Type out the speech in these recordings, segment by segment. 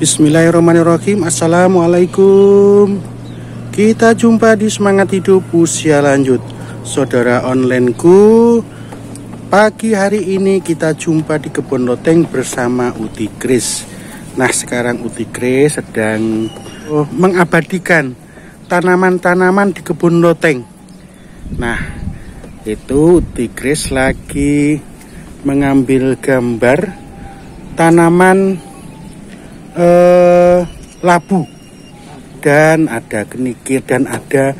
Bismillahirrahmanirrahim. Assalamualaikum. Kita jumpa di Semangat Hidup Usia Lanjut. Saudara onlineku, pagi hari ini kita jumpa di kebun loteng bersama Uti Kris. Nah, sekarang Uti Kris sedang mengabadikan tanaman-tanaman di kebun loteng. Nah, itu Uti Kris lagi mengambil gambar tanaman labu, dan ada kenikir dan ada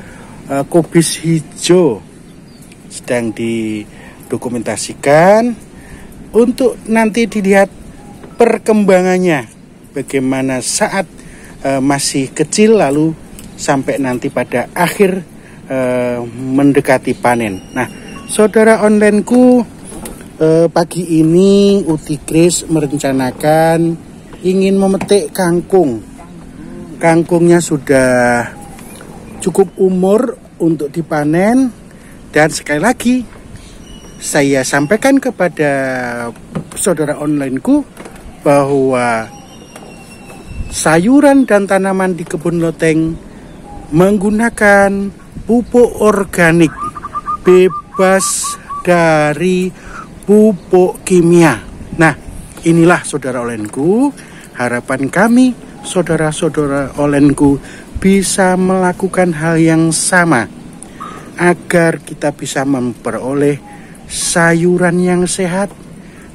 kubis hijau, sedang didokumentasikan untuk nanti dilihat perkembangannya bagaimana saat masih kecil lalu sampai nanti pada akhir mendekati panen. Nah, saudara onlineku, pagi ini Uti Kris merencanakan ingin memetik kangkung. Kangkungnya sudah cukup umur untuk dipanen, dan sekali lagi saya sampaikan kepada saudara onlineku bahwa sayuran dan tanaman di kebun loteng menggunakan pupuk organik, bebas dari pupuk kimia. Nah, inilah saudara onlineku, harapan kami saudara-saudara onlineku bisa melakukan hal yang sama agar kita bisa memperoleh sayuran yang sehat,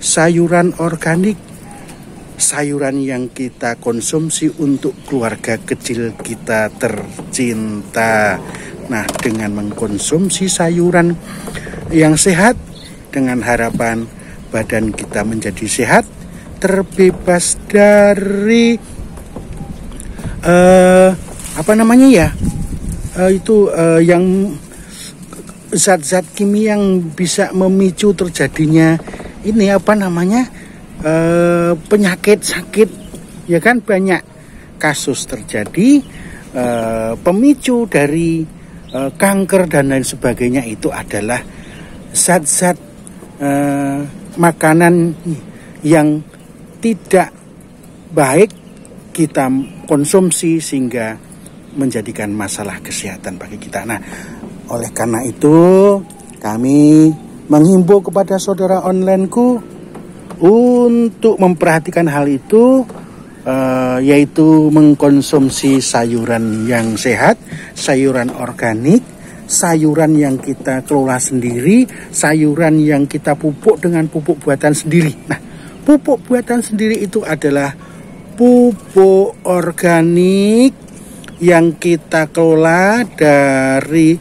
sayuran organik, sayuran yang kita konsumsi untuk keluarga kecil kita tercinta. Nah, dengan mengkonsumsi sayuran yang sehat, dengan harapan badan kita menjadi sehat, terbebas dari yang zat-zat kimia yang bisa memicu terjadinya penyakit sakit, ya kan. Banyak kasus terjadi pemicu dari kanker dan lain sebagainya, itu adalah zat-zat makanan yang tidak baik kita konsumsi sehingga menjadikan masalah kesehatan bagi kita. Nah, oleh karena itu kami menghimbau kepada saudara onlineku untuk memperhatikan hal itu, yaitu mengkonsumsi sayuran yang sehat, sayuran organik, sayuran yang kita kelola sendiri, sayuran yang kita pupuk dengan pupuk buatan sendiri. Nah, pupuk buatan sendiri itu adalah pupuk organik yang kita kelola dari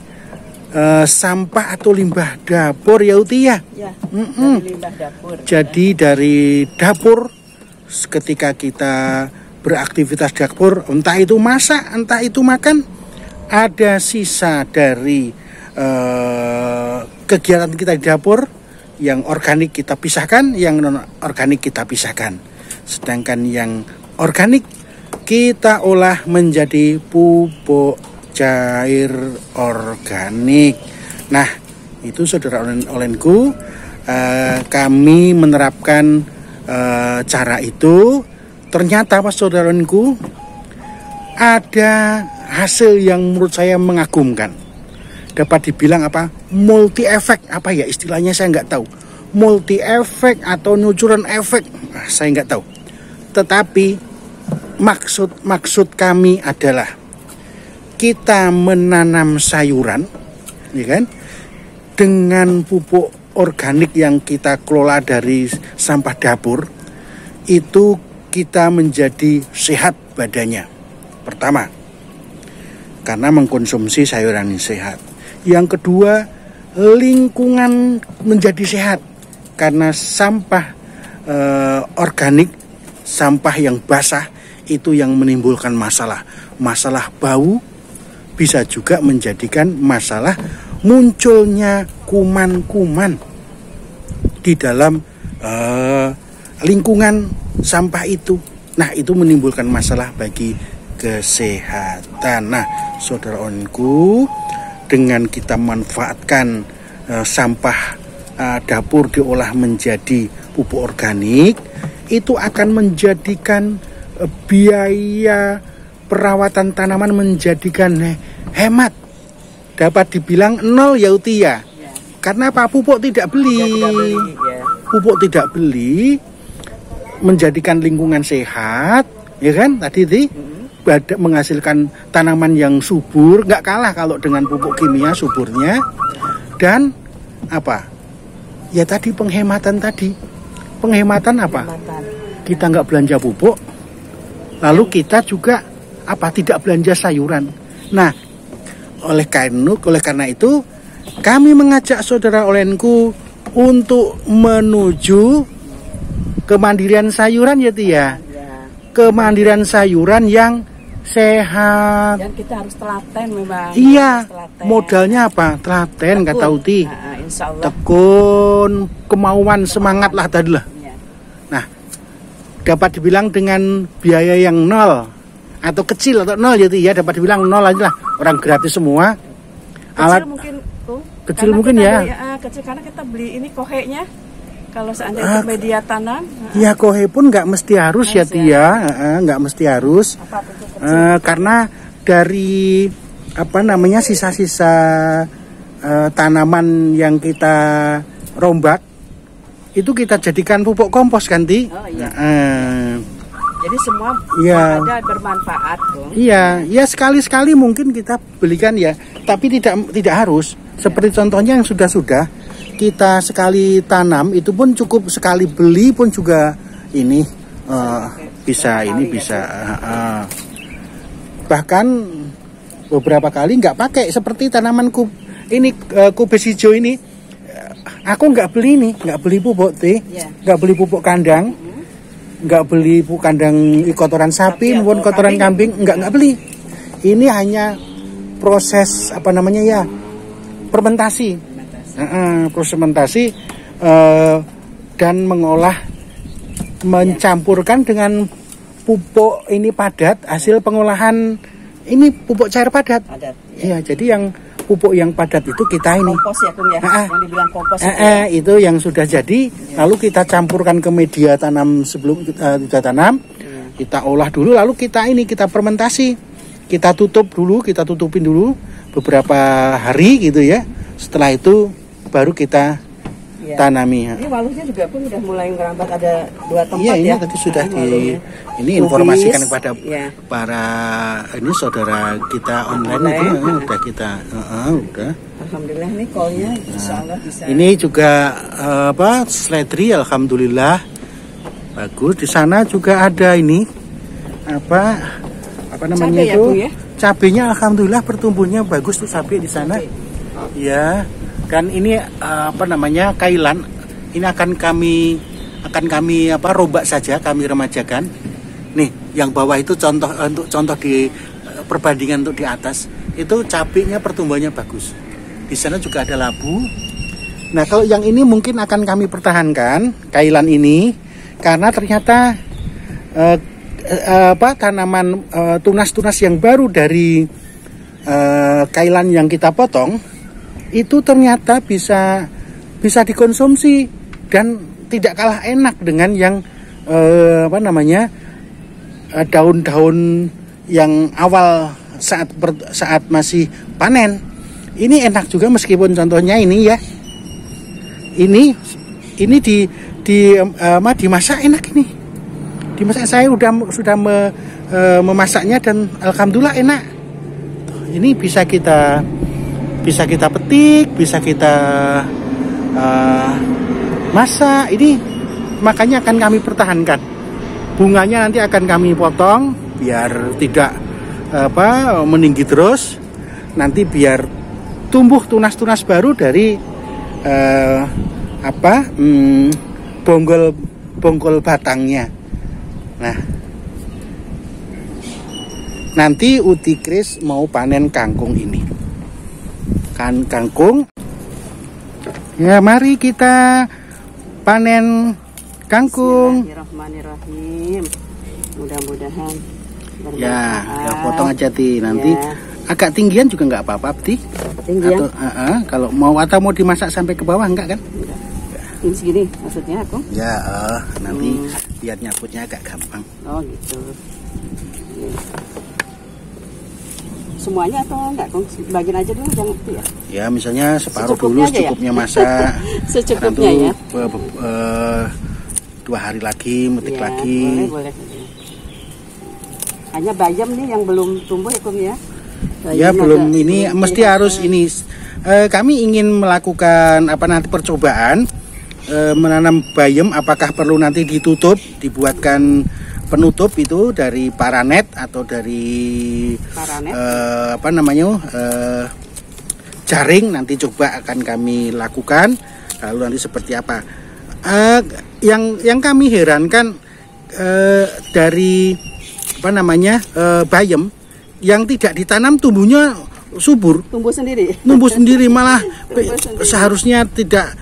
sampah atau limbah dapur, ya Uti ya? Ya, dari limbah dapur. Jadi dari dapur, ketika kita beraktivitas dapur, entah itu masak, entah itu makan, ada sisa dari kegiatan kita di dapur, yang organik kita pisahkan, yang non organik kita pisahkan. Sedangkan yang organik kita olah menjadi pupuk cair organik. Nah, itu saudara onlineku, kami menerapkan cara itu. Ternyata saudara onlineku, ada hasil yang menurut saya mengagumkan. Dapat dibilang multi efek, ya istilahnya saya nggak tahu, multi efek atau neuron efek, saya nggak tahu. Tetapi maksud kami adalah kita menanam sayuran, ya kan, dengan pupuk organik yang kita kelola dari sampah dapur, itu kita menjadi sehat badannya. Pertama, karena mengkonsumsi sayuran yang sehat. Yang kedua, lingkungan menjadi sehat karena sampah organik, sampah yang basah itu yang menimbulkan masalah bau, bisa juga menjadikan masalah munculnya kuman-kuman di dalam lingkungan sampah itu. Nah, itu menimbulkan masalah bagi kesehatan. Nah, saudara onku, dengan kita manfaatkan sampah dapur diolah menjadi pupuk organik, itu akan menjadikan biaya perawatan tanaman menjadikan hemat. Dapat dibilang nol ya Uti ya. Karena apa? Pupuk tidak beli. Pupuk tidak beli, menjadikan lingkungan sehat, ya kan? Tadi menghasilkan tanaman yang subur, nggak kalah kalau dengan pupuk kimia suburnya. Dan apa? Ya tadi penghematan tadi. Penghematan apa? Kita nggak belanja pupuk, lalu kita juga apa? Tidak belanja sayuran. Nah, oleh karena itu kami mengajak saudara Olenku untuk menuju kemandirian sayuran ya Tia. Kemandirian sayuran yang sehat. Dan kita harus telaten memang. Iya, modalnya apa? Telaten kata Uti. Tekun, kemauan, semangat lah tadi lah. Nah, dapat dibilang dengan biaya yang nol atau kecil atau nol ya Tia, dapat dibilang nol aja lah. Orang gratis semua. Kecil mungkin kecil mungkin ya. Kecil karena kita beli ini kohenya. Kalau seandainya media tanam. Ya kohe pun nggak mesti harus ya Tia, nggak mesti harus. Karena dari apa namanya sisa-sisa tanaman yang kita rombak itu kita jadikan pupuk kompos kan Ti? Oh, iya. Jadi semua ada bermanfaat tuh. Iya, ya sekali-sekali mungkin kita belikan ya, tapi tidak harus. Seperti contohnya yang sudah kita sekali tanam itu pun cukup, sekali beli pun juga ini bisa bahkan beberapa kali nggak pakai, seperti tanaman kubis hijau ini. Aku nggak beli pupuk nggak beli pupuk kandang, nggak beli pupuk kandang kotoran sapi maupun kotoran kambing, nggak beli. Ini hanya proses apa namanya ya, fermentasi. Fermentasi dan mencampurkan dengan pupuk ini padat, hasil pengolahan ini pupuk cair padat. Iya, jadi yang pupuk yang padat itu kita ini kompos ya, Kung, ya? Yang dibilang kompos itu yang sudah jadi, lalu kita campurkan ke media tanam sebelum kita tanam, kita olah dulu, lalu kita fermentasi, kita tutupin dulu beberapa hari gitu ya. Setelah itu baru kita tanami. Ini waluhnya juga pun udah mulai ngerambat, ada 2 tempat ya. Ini tadi sudah ini informasikan kepada para ini saudara kita online itu udah kita udah. Alhamdulillah nih call-nya insyaallah bisa. Ini juga seledri, alhamdulillah bagus. Di sana juga ada ini apa namanya cabai itu? Ya, cabenya alhamdulillah pertumbuhannya bagus tuh cabai di sana. Ya. Dan ini kailan ini akan kami rombak saja, kami remajakan. Nih, yang bawah itu contoh di perbandingan untuk di atas. Itu cabenya pertumbuhannya bagus. Di sana juga ada labu. Nah, kalau yang ini mungkin akan kami pertahankan, kailan ini, karena ternyata tanaman tunas-tunas yang baru dari kailan yang kita potong itu ternyata bisa dikonsumsi dan tidak kalah enak dengan yang daun-daun yang awal saat masih panen. Ini enak juga, meskipun contohnya ini ya, ini dimasak enak ini. Dimasak, saya sudah memasaknya dan alhamdulillah enak. Ini bisa kita petik, bisa kita masak. Ini makanya akan kami pertahankan. Bunganya nanti akan kami potong biar tidak meninggi terus. Nanti biar tumbuh tunas-tunas baru dari bonggol batangnya. Nah, nanti Uti Kris mau panen kangkung ini. Kangkung ya, mari kita panen kangkung. Bismillahirrahmanirrahim. Mudah-mudahan ya potong aja Ti, nanti agak tinggian juga nggak apa-apa Ti. Tinggian kalau mau dimasak sampai ke bawah enggak kan? Ini segini maksudnya aku? Ya nanti biar nyabutnya agak gampang. Oh gitu. Semuanya atau enggak, Kong? Bagian aja dulu jangan itu ya. Ya, misalnya separuh dulu, secukupnya masak. Secukupnya ya. 2 hari lagi, metik lagi. Boleh. Hanya bayam nih yang belum tumbuh ya, Kong ya. Ya, belum ini mesti harus ini. Kami ingin melakukan nanti percobaan menanam bayam, apakah perlu nanti ditutup, dibuatkan penutup itu dari paranet atau dari jaring, nanti coba akan kami lakukan. Lalu nanti seperti apa? Yang kami herankan dari bayam yang tidak ditanam tumbuhnya subur, tumbuh sendiri malah seharusnya tidak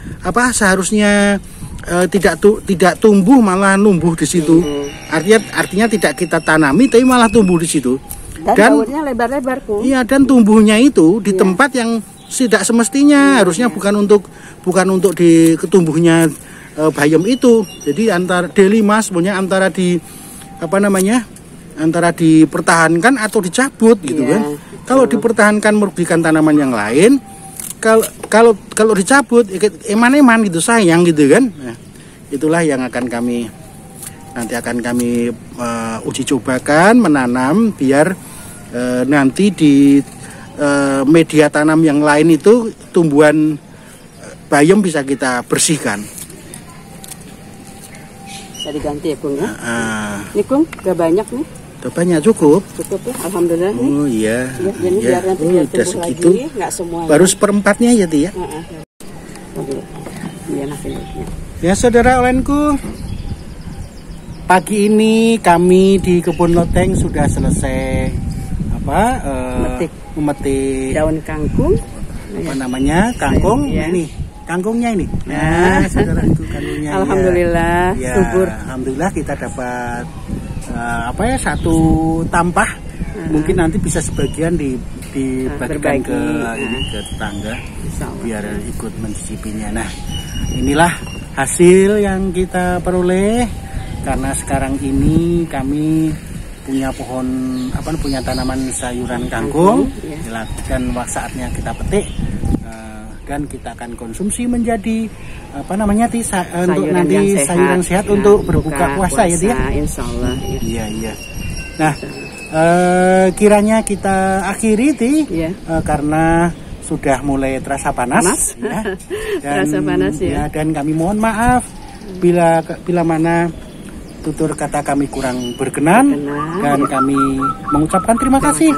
tidak tumbuh, malah numbuh di situ. Artinya tidak kita tanami tapi malah tumbuh di situ. Dan daunnya lebar-lebar, iya, dan tumbuhnya itu di tempat yang tidak semestinya. Harusnya bukan untuk di ketumbuhnya bayam itu. Jadi antara D5 sebenarnya antara dipertahankan atau dicabut gitu kan. Kalau dipertahankan merugikan tanaman yang lain. Kalau dicabut eman-eman gitu, sayang gitu kan. Nah, itulah yang akan kami uji cobakan menanam biar nanti di media tanam yang lain itu tumbuhan bayam bisa kita bersihkan. Bisa diganti ya, Kung ya. Ini Kung gak banyak nih. Udah banyak, cukup ya, alhamdulillah. Oh nih. Iya. Jadi biar nanti udah segitu. Lagi, nggak semua. Baru seperempatnya ya, Ti ya. Ya, saudara olenku, pagi ini kami di kebun loteng sudah selesai memetik daun kangkung. Kangkung ini. Kangkungnya ini. Nah, saudaraku, kangkungnya. Alhamdulillah, subur. Alhamdulillah kita dapat satu tampah. Mungkin nanti bisa sebagian dibagikan ke tetangga biar ikut mencicipinya. Nah, inilah hasil yang kita peroleh karena sekarang ini kami punya punya tanaman sayuran kangkung dan saatnya kita petik dan kita akan konsumsi menjadi untuk nanti sayuran sehat untuk berbuka puasa ya, Ti ya. Insyaallah. Iya. Nah, kiranya kita akhiri, Ti, karena sudah mulai terasa panas. Ya. Terasa panas ya. Dan kami mohon maaf bila mana tutur kata kami kurang berkenan. Dan kami mengucapkan terima kasih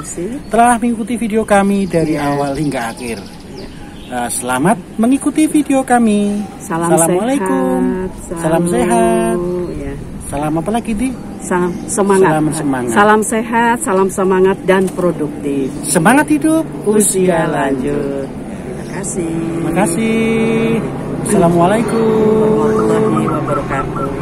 telah mengikuti video kami dari awal hingga akhir. Selamat mengikuti video kami. Assalamualaikum. Salam sehat. Salam apa lagi, Di? Salam semangat. Salam sehat, salam semangat dan produktif. Semangat hidup, usia lanjut. Terima kasih. Assalamualaikum warahmatullahi wabarakatuh.